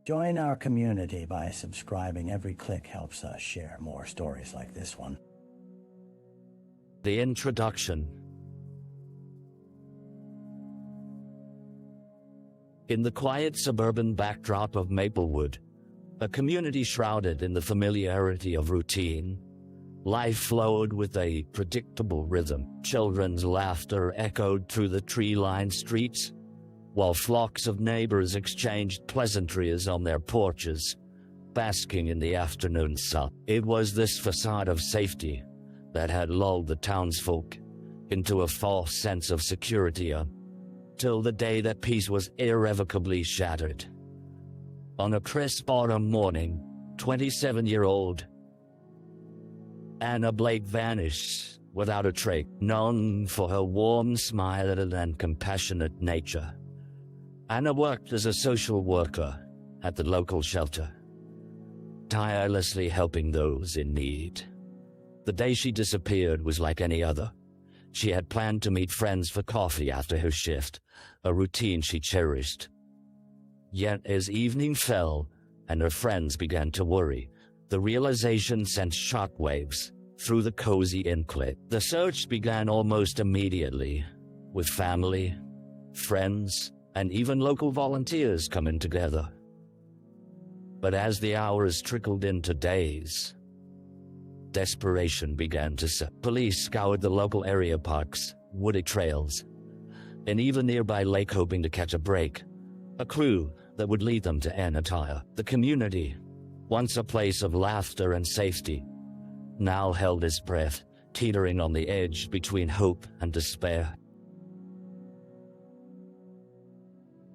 Join our community by subscribing. Every click helps us share more stories like this one. The introduction. In the quiet suburban backdrop of Maplewood, a community shrouded in the familiarity of routine, life flowed with a predictable rhythm. Children's laughter echoed through the tree-lined streets, while flocks of neighbors exchanged pleasantries on their porches, basking in the afternoon sun. It was this facade of safety that had lulled the townsfolk into a false sense of security until the day that peace was irrevocably shattered. On a crisp autumn morning, 27-year-old Anna Blake vanished without a trace, known for her warm smile and compassionate nature. Anna worked as a social worker at the local shelter, tirelessly helping those in need. The day she disappeared was like any other. She had planned to meet friends for coffee after her shift, a routine she cherished. Yet as evening fell and her friends began to worry, the realization sent shockwaves through the cozy enclave. The search began almost immediately, with family, friends, and even local volunteers coming together. But as the hours trickled into days, desperation began to set. Police scoured the local area parks, wooded trails, and even nearby lake, hoping to catch a break, a clue that would lead them to Anataya. The community, once a place of laughter and safety, now held its breath, teetering on the edge between hope and despair.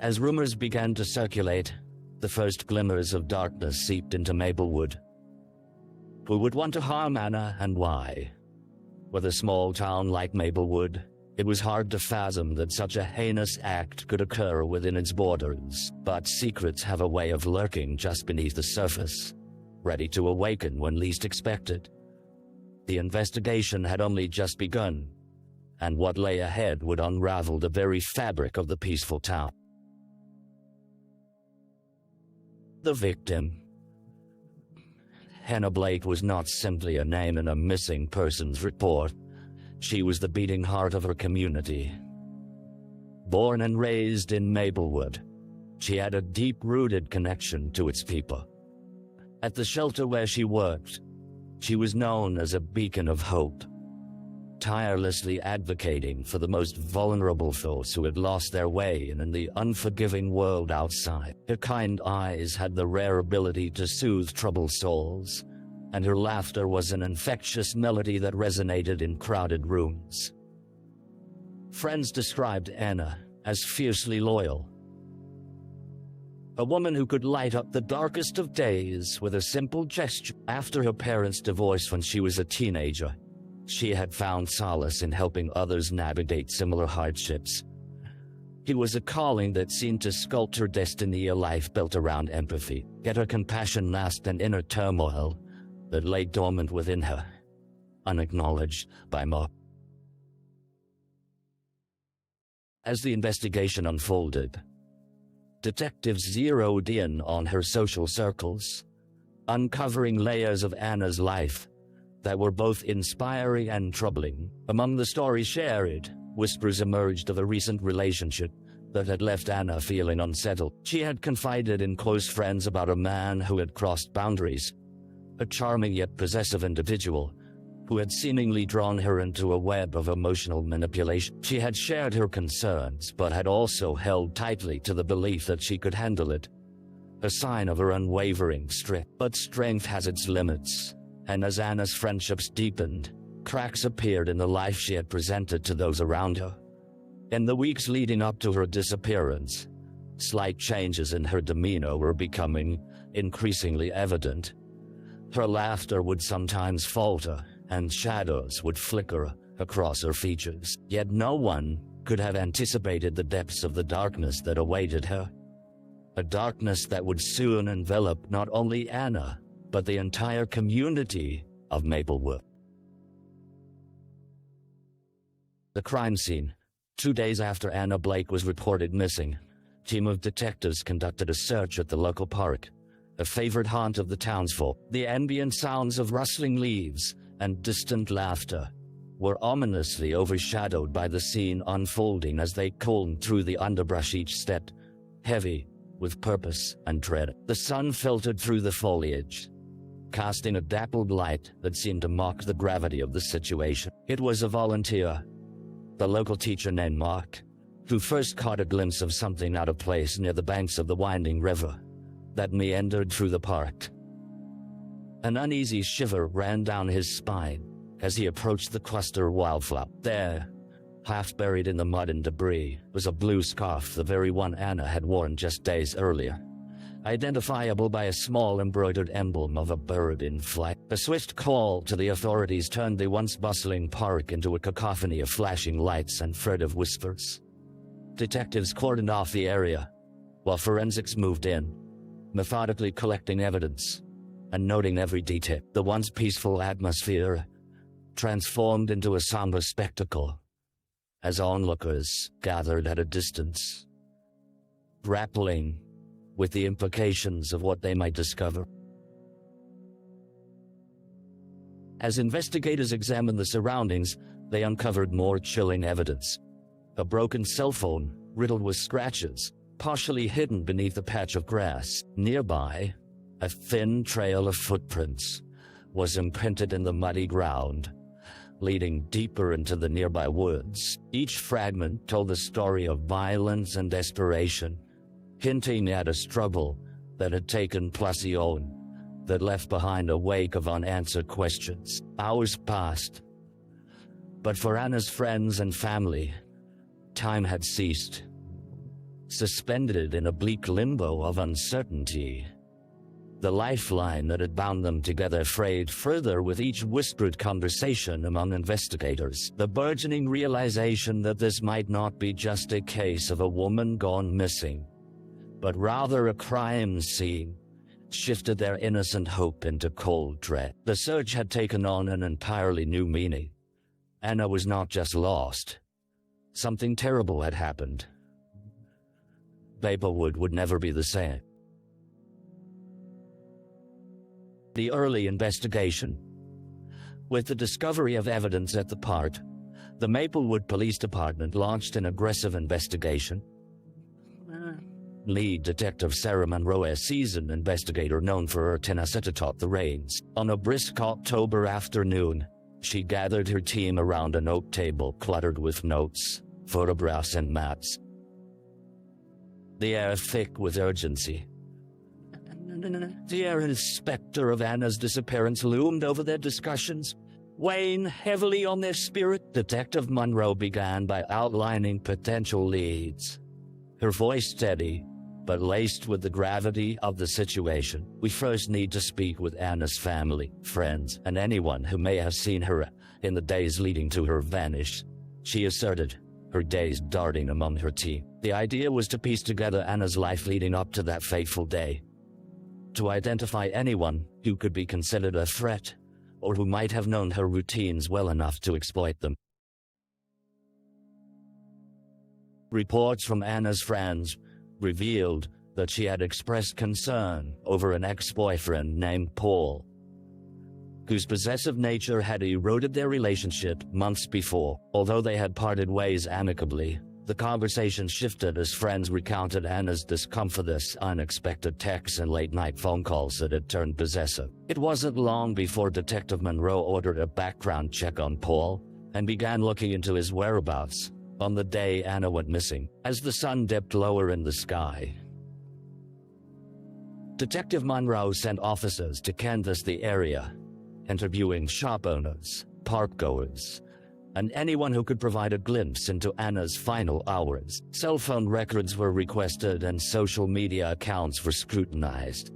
As rumors began to circulate, the first glimmers of darkness seeped into Maplewood. Who would want to harm Anna, and why? With a small town like Maplewood, it was hard to fathom that such a heinous act could occur within its borders. But secrets have a way of lurking just beneath the surface, ready to awaken when least expected. The investigation had only just begun, and what lay ahead would unravel the very fabric of the peaceful town. The victim. Hannah Blake was not simply a name in a missing persons report. She was the beating heart of her community. Born and raised in Maplewood, she had a deep-rooted connection to its people. At the shelter where she worked, she was known as a beacon of hope, tirelessly advocating for the most vulnerable those who had lost their way in the unforgiving world outside. Her kind eyes had the rare ability to soothe troubled souls, and her laughter was an infectious melody that resonated in crowded rooms. Friends described Anna as fiercely loyal, a woman who could light up the darkest of days with a simple gesture. After her parents' divorce when she was a teenager, she had found solace in helping others navigate similar hardships. It was a calling that seemed to sculpt her destiny, a life built around empathy. Yet her compassion masked an inner turmoil that lay dormant within her, unacknowledged by most. As the investigation unfolded, detectives zeroed in on her social circles, uncovering layers of Anna's life that were both inspiring and troubling. Among the stories shared, whispers emerged of a recent relationship that had left Anna feeling unsettled. She had confided in close friends about a man who had crossed boundaries, a charming yet possessive individual who had seemingly drawn her into a web of emotional manipulation. She had shared her concerns, but had also held tightly to the belief that she could handle it, a sign of her unwavering strength. But strength has its limits, and as Anna's friendships deepened, cracks appeared in the life she had presented to those around her. In the weeks leading up to her disappearance, slight changes in her demeanor were becoming increasingly evident. Her laughter would sometimes falter, and shadows would flicker across her features. Yet no one could have anticipated the depths of the darkness that awaited her. A darkness that would soon envelop not only Anna, but the entire community of Maplewood. The crime scene. 2 days after Anna Blake was reported missing, team of detectives conducted a search at the local park, a favorite haunt of the townsfolk. The ambient sounds of rustling leaves and distant laughter were ominously overshadowed by the scene unfolding as they combed through the underbrush, each step heavy with purpose and dread. The sun filtered through the foliage, casting a dappled light that seemed to mock the gravity of the situation. It was a volunteer, the local teacher named Mark, who first caught a glimpse of something out of place near the banks of the winding river that meandered through the park. An uneasy shiver ran down his spine as he approached the cluster of wildflower. There, half buried in the mud and debris, was a blue scarf, the very one Anna had worn just days earlier, identifiable by a small embroidered emblem of a bird in flight. A swift call to the authorities turned the once bustling park into a cacophony of flashing lights and furtive whispers. Detectives cordoned off the area, while forensics moved in, methodically collecting evidence and noting every detail. The once peaceful atmosphere transformed into a somber spectacle as onlookers gathered at a distance, grappling with the implications of what they might discover. As investigators examined the surroundings, they uncovered more chilling evidence. A broken cell phone, riddled with scratches, partially hidden beneath a patch of grass. Nearby, a thin trail of footprints was imprinted in the muddy ground, leading deeper into the nearby woods. Each fragment told the story of violence and desperation, hinting at a struggle that had taken place that left behind a wake of unanswered questions. Hours passed, but for Anna's friends and family, time had ceased, suspended in a bleak limbo of uncertainty. The lifeline that had bound them together frayed further with each whispered conversation among investigators. The burgeoning realization that this might not be just a case of a woman gone missing, but rather a crime scene, shifted their innocent hope into cold dread. The search had taken on an entirely new meaning. Anna was not just lost. Something terrible had happened. Maplewood would never be the same. The early investigation. With the discovery of evidence at the park, the Maplewood Police Department launched an aggressive investigation. Lead Detective Sarah Monroe, a seasoned investigator known for her tenacity, atop the reins. On a brisk October afternoon, she gathered her team around an oak table cluttered with notes, photographs, and maps. The air thick with urgency. The air specter of Anna's disappearance loomed over their discussions, weighing heavily on their spirit. Detective Monroe began by outlining potential leads, her voice steady, but laced with the gravity of the situation. We first need to speak with Anna's family, friends, and anyone who may have seen her in the days leading to her vanish, she asserted, her gaze darting among her team. The idea was to piece together Anna's life leading up to that fateful day, to identify anyone who could be considered a threat, or who might have known her routines well enough to exploit them. Reports from Anna's friends revealed that she had expressed concern over an ex-boyfriend named Paul, whose possessive nature had eroded their relationship months before. Although they had parted ways amicably, the conversation shifted as friends recounted Anna's discomfortous, unexpected texts and late-night phone calls that had turned possessive. It wasn't long before Detective Monroe ordered a background check on Paul and began looking into his whereabouts on the day Anna went missing. As the sun dipped lower in the sky, Detective Monroe sent officers to canvass the area, interviewing shop owners, park-goers, and anyone who could provide a glimpse into Anna's final hours. Cell phone records were requested and social media accounts were scrutinized.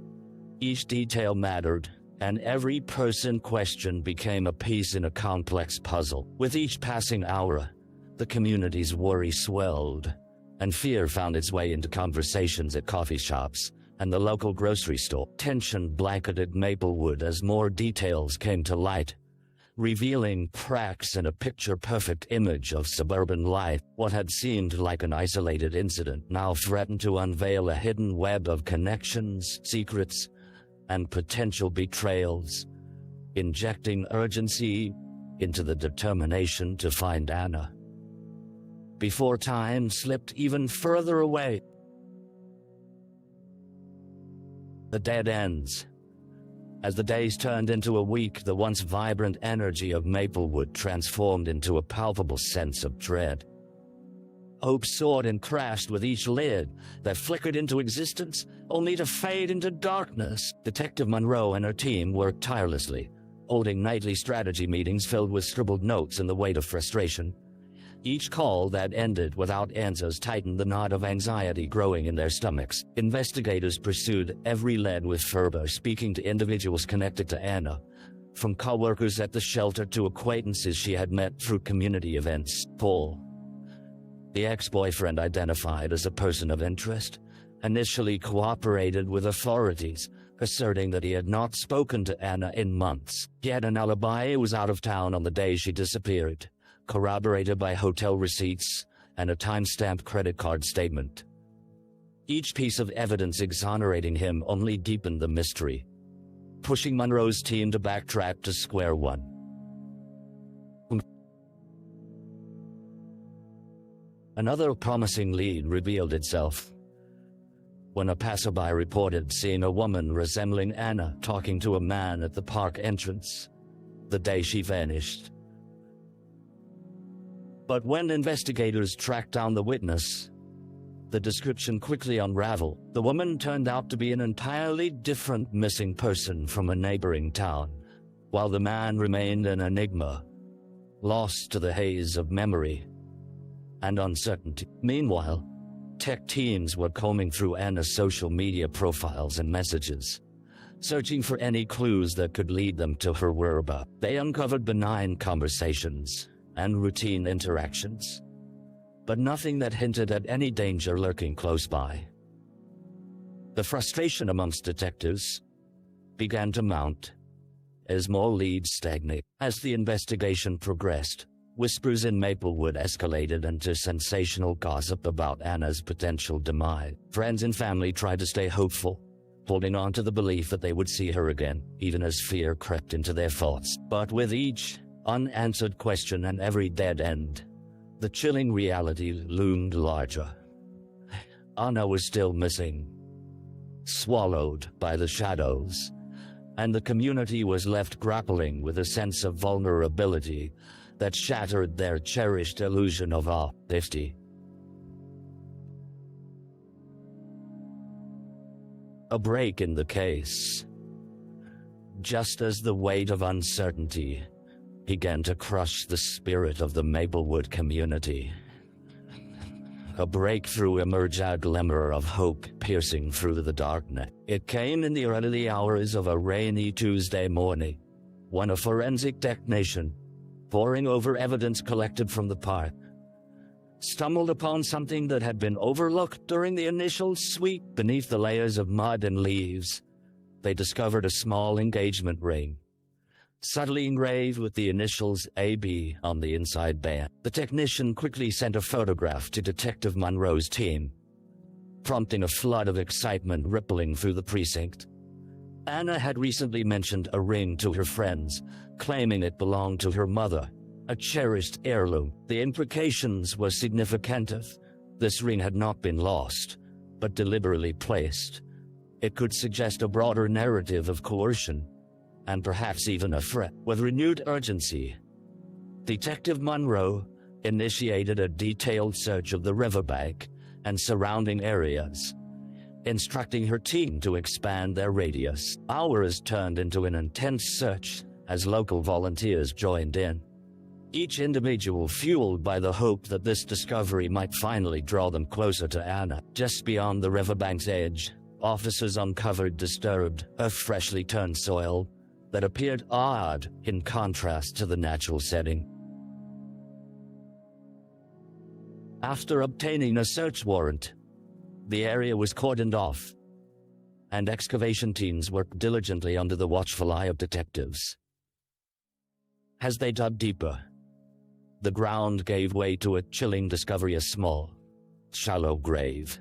Each detail mattered, and every person questioned became a piece in a complex puzzle. With each passing hour, the community's worry swelled, and fear found its way into conversations at coffee shops and the local grocery store. Tension blanketed Maplewood as more details came to light, revealing cracks in a picture-perfect image of suburban life. What had seemed like an isolated incident now threatened to unveil a hidden web of connections, secrets, and potential betrayals, injecting urgency into the determination to find Anna before time slipped even further away. The dead ends. As the days turned into a week, the once vibrant energy of Maplewood transformed into a palpable sense of dread. Hope soared and crashed with each lid that flickered into existence, only to fade into darkness. Detective Monroe and her team worked tirelessly, holding nightly strategy meetings filled with scribbled notes and the weight of frustration. Each call that ended without answers tightened the knot of anxiety growing in their stomachs. Investigators pursued every lead with fervor, speaking to individuals connected to Anna, from co-workers at the shelter to acquaintances she had met through community events. Paul, the ex-boyfriend identified as a person of interest, initially cooperated with authorities, asserting that he had not spoken to Anna in months. He had an alibi. He was out of town on the day she disappeared, corroborated by hotel receipts and a time-stamped credit card statement. Each piece of evidence exonerating him only deepened the mystery, pushing Monroe's team to backtrack to square one. Another promising lead revealed itself when a passerby reported seeing a woman resembling Anna talking to a man at the park entrance the day she vanished. But when investigators tracked down the witness, the description quickly unraveled. The woman turned out to be an entirely different missing person from a neighboring town, while the man remained an enigma, lost to the haze of memory and uncertainty. Meanwhile, tech teams were combing through Anna's social media profiles and messages, searching for any clues that could lead them to her whereabouts. They uncovered benign conversations and routine interactions, but nothing that hinted at any danger lurking close by. The frustration amongst detectives began to mount as more leads stagnated. As the investigation progressed, whispers in Maplewood escalated into sensational gossip about Anna's potential demise. Friends and family tried to stay hopeful, holding on to the belief that they would see her again, even as fear crept into their thoughts. But with each unanswered question and every dead end, the chilling reality loomed larger. Anna was still missing, swallowed by the shadows, and the community was left grappling with a sense of vulnerability that shattered their cherished illusion of safety. A break in the case. Just as the weight of uncertainty began to crush the spirit of the Maplewood community, a breakthrough emerged, a glimmer of hope piercing through the darkness. It came in the early hours of a rainy Tuesday morning, when a forensic technician, poring over evidence collected from the park, stumbled upon something that had been overlooked during the initial sweep. Beneath the layers of mud and leaves, they discovered a small engagement ring, subtly engraved with the initials AB on the inside band. The technician quickly sent a photograph to Detective Monroe's team, prompting a flood of excitement rippling through the precinct. Anna had recently mentioned a ring to her friends, claiming it belonged to her mother, a cherished heirloom. The implications were significant. This ring had not been lost, but deliberately placed. It could suggest a broader narrative of coercion, and perhaps even a threat. With renewed urgency, Detective Monroe initiated a detailed search of the riverbank and surrounding areas, instructing her team to expand their radius. Hours turned into an intense search as local volunteers joined in, each individual fueled by the hope that this discovery might finally draw them closer to Anna. Just beyond the riverbank's edge, officers uncovered disturbed, freshly turned soil that appeared odd in contrast to the natural setting. After obtaining a search warrant, the area was cordoned off, and excavation teams worked diligently under the watchful eye of detectives. As they dug deeper, the ground gave way to a chilling discovery: a small, shallow grave.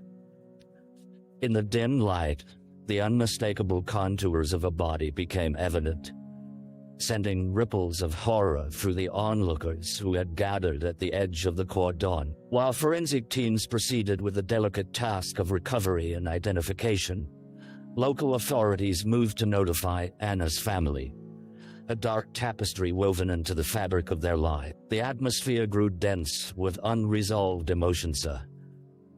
In the dim light, the unmistakable contours of a body became evident, sending ripples of horror through the onlookers who had gathered at the edge of the cordon. While forensic teams proceeded with the delicate task of recovery and identification, local authorities moved to notify Anna's family, a dark tapestry woven into the fabric of their life. The atmosphere grew dense with unresolved emotions. A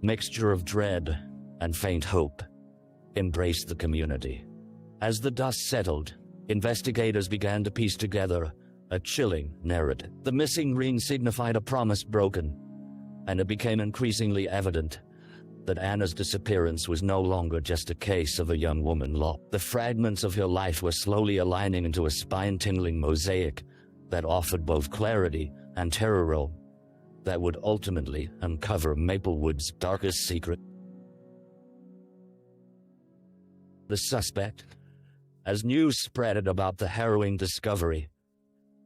mixture of dread and faint hope embraced the community. As the dust settled, investigators began to piece together a chilling narrative. The missing ring signified a promise broken, and it became increasingly evident that Anna's disappearance was no longer just a case of a young woman lost. The fragments of her life were slowly aligning into a spine-tingling mosaic that offered both clarity and terror that would ultimately uncover Maplewood's darkest secret. The suspect. As news spread about the harrowing discovery,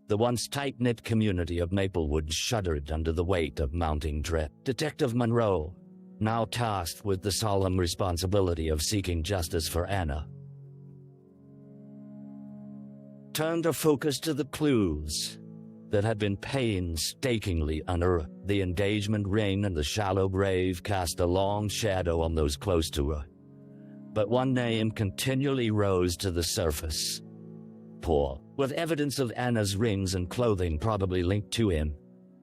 the once tight-knit community of Maplewood shuddered under the weight of mounting dread. Detective Monroe, now tasked with the solemn responsibility of seeking justice for Anna, turned her focus to the clues that had been painstakingly unearthed. The engagement ring and the shallow grave cast a long shadow on those close to her, but one name continually rose to the surface: Paul. With evidence of Anna's rings and clothing probably linked to him,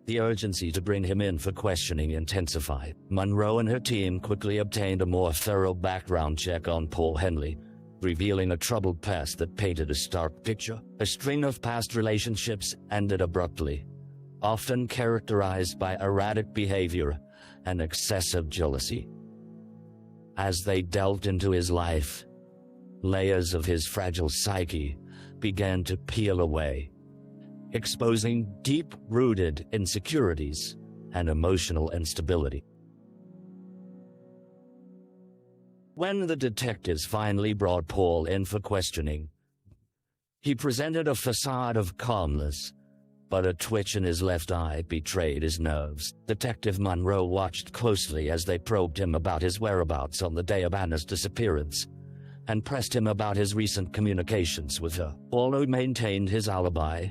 the urgency to bring him in for questioning intensified. Monroe and her team quickly obtained a more thorough background check on Paul Henley, revealing a troubled past that painted a stark picture. A string of past relationships ended abruptly, often characterized by erratic behavior and excessive jealousy. As they delved into his life, layers of his fragile psyche began to peel away, exposing deep-rooted insecurities and emotional instability. When the detectives finally brought Paul in for questioning, he presented a facade of calmness, but a twitch in his left eye betrayed his nerves. Detective Monroe watched closely as they probed him about his whereabouts on the day of Anna's disappearance, and pressed him about his recent communications with her. Paul maintained his alibi,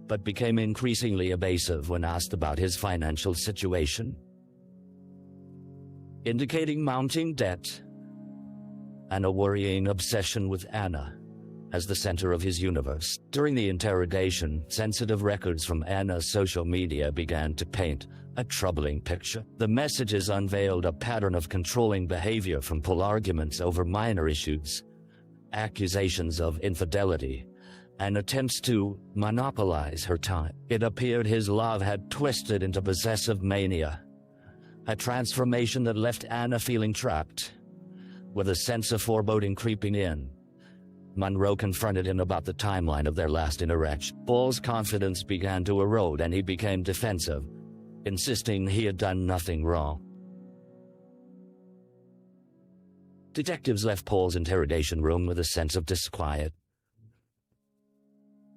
but became increasingly evasive when asked about his financial situation, indicating mounting debt and a worrying obsession with Anna as the center of his universe. During the interrogation, sensitive records from Anna's social media began to paint a troubling picture. The messages unveiled a pattern of controlling behavior, from Paul arguments over minor issues, accusations of infidelity, and attempts to monopolize her time. It appeared his love had twisted into possessive mania, a transformation that left Anna feeling trapped, with a sense of foreboding creeping in. Monroe confronted him about the timeline of their last interaction. Paul's confidence began to erode and he became defensive, insisting he had done nothing wrong. Detectives left Paul's interrogation room with a sense of disquiet.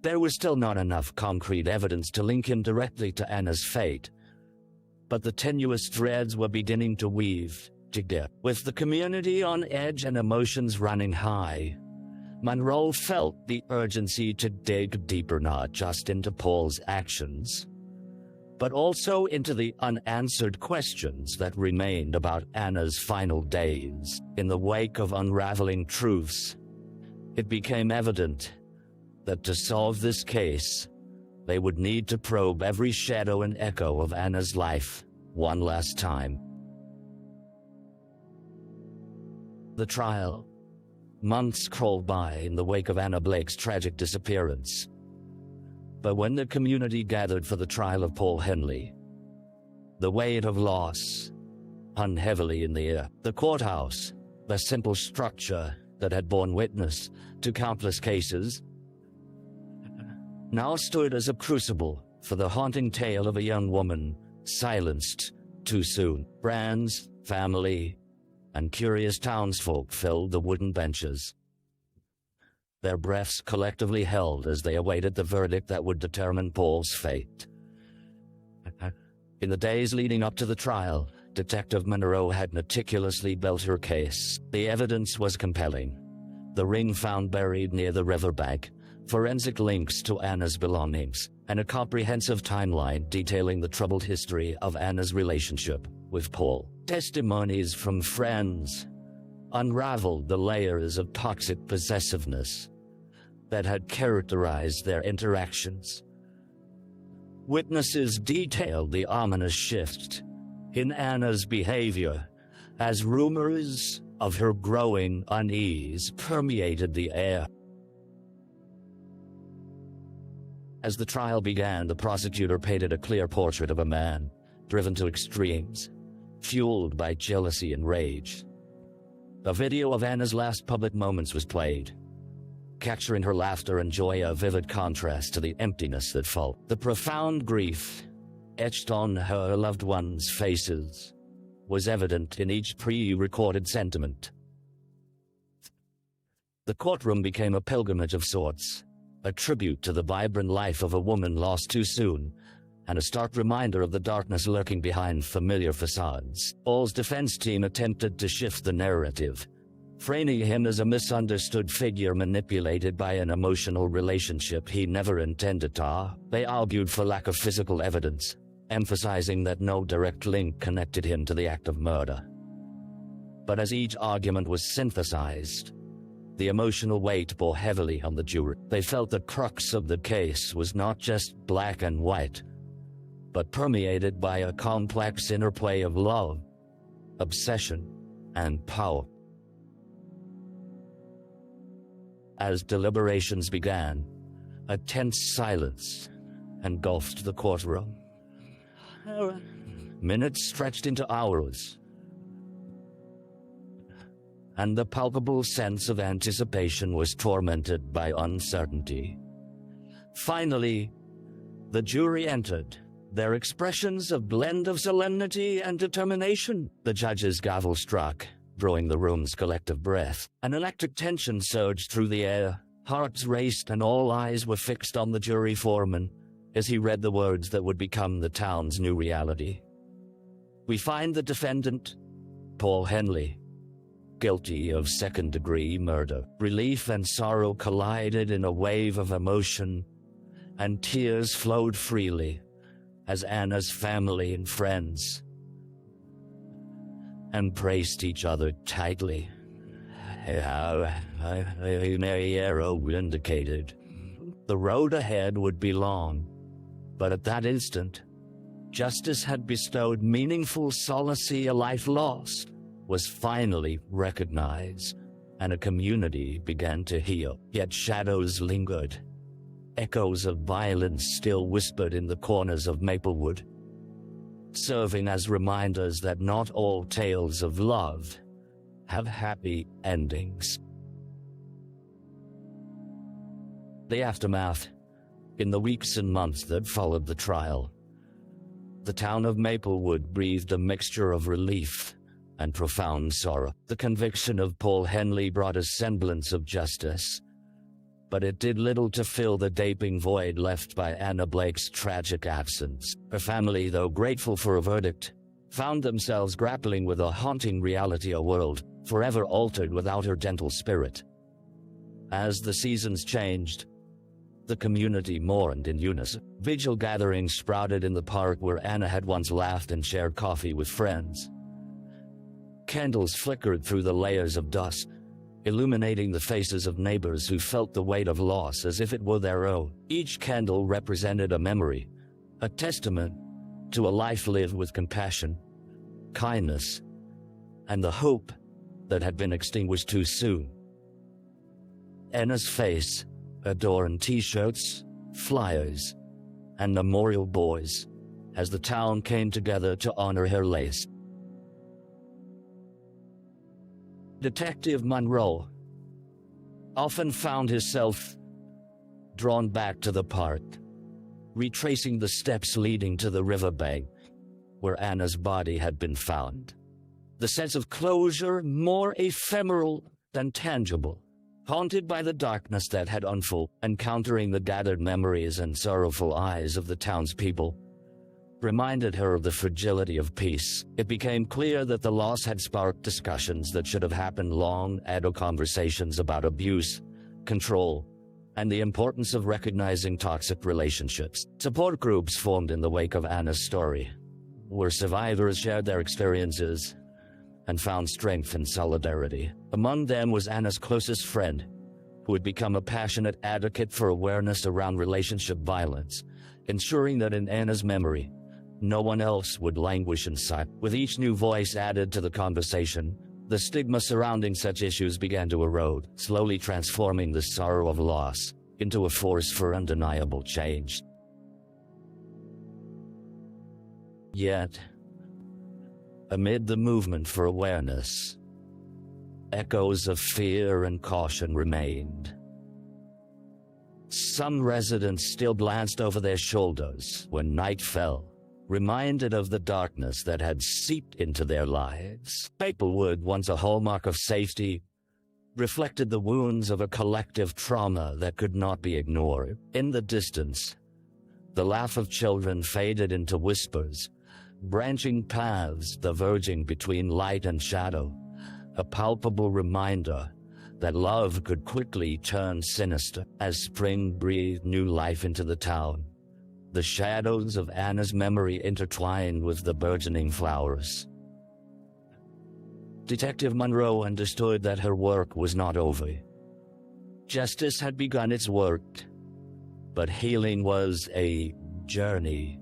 There was still not enough concrete evidence to link him directly to Anna's fate, but the tenuous threads were beginning to weave together. With the community on edge and emotions running high, Monroe felt the urgency to dig deeper, not just into Paul's actions, but also into the unanswered questions that remained about Anna's final days. In the wake of unraveling truths, it became evident that to solve this case, they would need to probe every shadow and echo of Anna's life one last time. The trial. Months crawled by in the wake of Anna Blake's tragic disappearance. But when the community gathered for the trial of Paul Henley, the weight of loss hung heavily in the air. The courthouse, the simple structure that had borne witness to countless cases, now stood as a crucible for the haunting tale of a young woman silenced too soon. Friends, family, and curious townsfolk filled the wooden benches, their breaths collectively held as they awaited the verdict that would determine Paul's fate. In the days leading up to the trial, Detective Monroe had meticulously built her case. The evidence was compelling. The ring found buried near the riverbank, forensic links to Anna's belongings, and a comprehensive timeline detailing the troubled history of Anna's relationship with Paul. Testimonies from friends unraveled the layers of toxic possessiveness that had characterized their interactions. Witnesses detailed the ominous shift in Anna's behavior as rumors of her growing unease permeated the air. As the trial began, the prosecutor painted a clear portrait of a man driven to extremes, fueled by jealousy and rage. A video of Anna's last public moments was played, capturing her laughter and joy, a vivid contrast to the emptiness that followed. The profound grief etched on her loved ones' faces was evident in each pre-recorded sentiment. The courtroom became a pilgrimage of sorts, a tribute to the vibrant life of a woman lost too soon, and a stark reminder of the darkness lurking behind familiar facades. Paul's defense team attempted to shift the narrative, framing him as a misunderstood figure manipulated by an emotional relationship he never intended to. They argued for lack of physical evidence, emphasizing that no direct link connected him to the act of murder. But as each argument was synthesized, the emotional weight bore heavily on the jury. They felt the crux of the case was not just black and white, but permeated by a complex interplay of love, obsession, and power. As deliberations began, a tense silence engulfed the courtroom. Minutes stretched into hours, and the palpable sense of anticipation was tormented by uncertainty. Finally, the jury entered, their expressions a blend of solemnity and determination. The judge's gavel struck, drawing the room's collective breath. An electric tension surged through the air, hearts raced, and all eyes were fixed on the jury foreman as he read the words that would become the town's new reality. We find the defendant, Paul Henley, guilty of second-degree murder. Relief and sorrow collided in a wave of emotion, and tears flowed freely as Anna's family and friends embraced each other tightly. Arrow indicated the road ahead would be long, but at that instant, justice had bestowed meaningful solace. A life lost was finally recognized, and a community began to heal. Yet shadows lingered. Echoes of violence still whispered in the corners of Maplewood, serving as reminders that not all tales of love have happy endings. The aftermath. In the weeks and months that followed the trial, the town of Maplewood breathed a mixture of relief and profound sorrow. The conviction of Paul Henley brought a semblance of justice, but it did little to fill the gaping void left by Anna Blake's tragic absence. Her family, though grateful for a verdict, found themselves grappling with a haunting reality, a world forever altered without her gentle spirit. As the seasons changed, the community mourned in unison. Vigil gatherings sprouted in the park where Anna had once laughed and shared coffee with friends. Candles flickered through the layers of dust, illuminating the faces of neighbors who felt the weight of loss as if it were their own. Each candle represented a memory, a testament to a life lived with compassion, kindness, and the hope that had been extinguished too soon. Anna's face adorned t-shirts, flyers, and memorial boards as the town came together to honor her lace. Detective Monroe often found himself drawn back to the park, retracing the steps leading to the riverbank where Anna's body had been found. The sense of closure, more ephemeral than tangible, Haunted by the darkness that had unfolded, encountering the gathered memories and sorrowful eyes of the townspeople reminded her of the fragility of peace. It became clear that the loss had sparked discussions that should have happened long ago, conversations about abuse, control, and the importance of recognizing toxic relationships. Support groups formed in the wake of Anna's story, where survivors shared their experiences and found strength and solidarity. Among them was Anna's closest friend, who had become a passionate advocate for awareness around relationship violence, ensuring that in Anna's memory, no one else would languish in silence. With each new voice added to the conversation, the stigma surrounding such issues began to erode, slowly transforming the sorrow of loss into a force for undeniable change. Yet, amid the movement for awareness, echoes of fear and caution remained. Some residents still glanced over their shoulders when night fell, reminded of the darkness that had seeped into their lives. Maplewood, once a hallmark of safety, reflected the wounds of a collective trauma that could not be ignored. In the distance, the laugh of children faded into whispers, branching paths diverging between light and shadow, a palpable reminder that love could quickly turn sinister. As spring breathed new life into the town, the shadows of Anna's memory intertwined with the burgeoning flowers. Detective Monroe understood that her work was not over. Justice had begun its work, but healing was a journey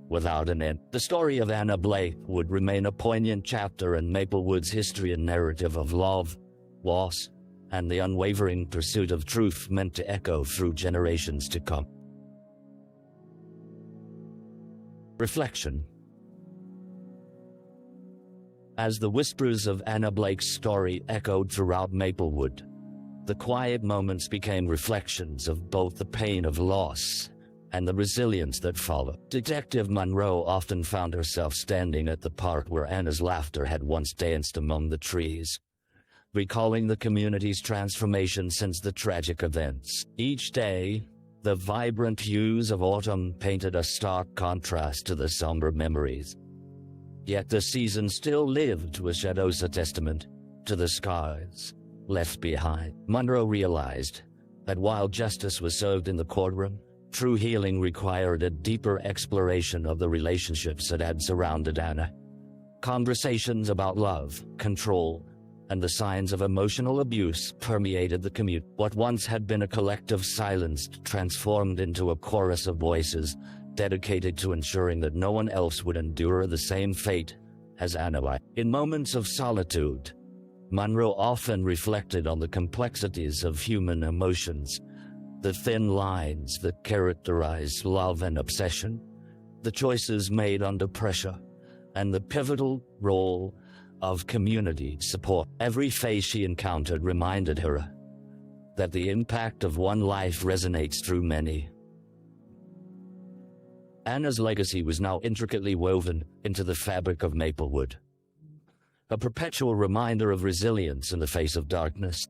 without an end. The story of Anna Blake would remain a poignant chapter in Maplewood's history and narrative of love, loss, and the unwavering pursuit of truth, meant to echo through generations to come. Reflection. As the whispers of Anna Blake's story echoed throughout Maplewood, the quiet moments became reflections of both the pain of loss and the resilience that followed. Detective Monroe often found herself standing at the park where Anna's laughter had once danced among the trees, recalling the community's transformation since the tragic events. Each day, the vibrant hues of autumn painted a stark contrast to the somber memories. Yet the season still lived with shadows, a testament to the scars left behind. Monroe realized that while justice was served in the courtroom, true healing required a deeper exploration of the relationships that had surrounded Anna. Conversations about love, control, and the signs of emotional abuse permeated the community. What once had been a collective silence transformed into a chorus of voices dedicated to ensuring that no one else would endure the same fate as Anna. In moments of solitude, Monroe often reflected on the complexities of human emotions, the thin lines that characterize love and obsession, the choices made under pressure, and the pivotal role of community support. Every face she encountered reminded her that the impact of one life resonates through many. Anna's legacy was now intricately woven into the fabric of Maplewood, a perpetual reminder of resilience in the face of darkness.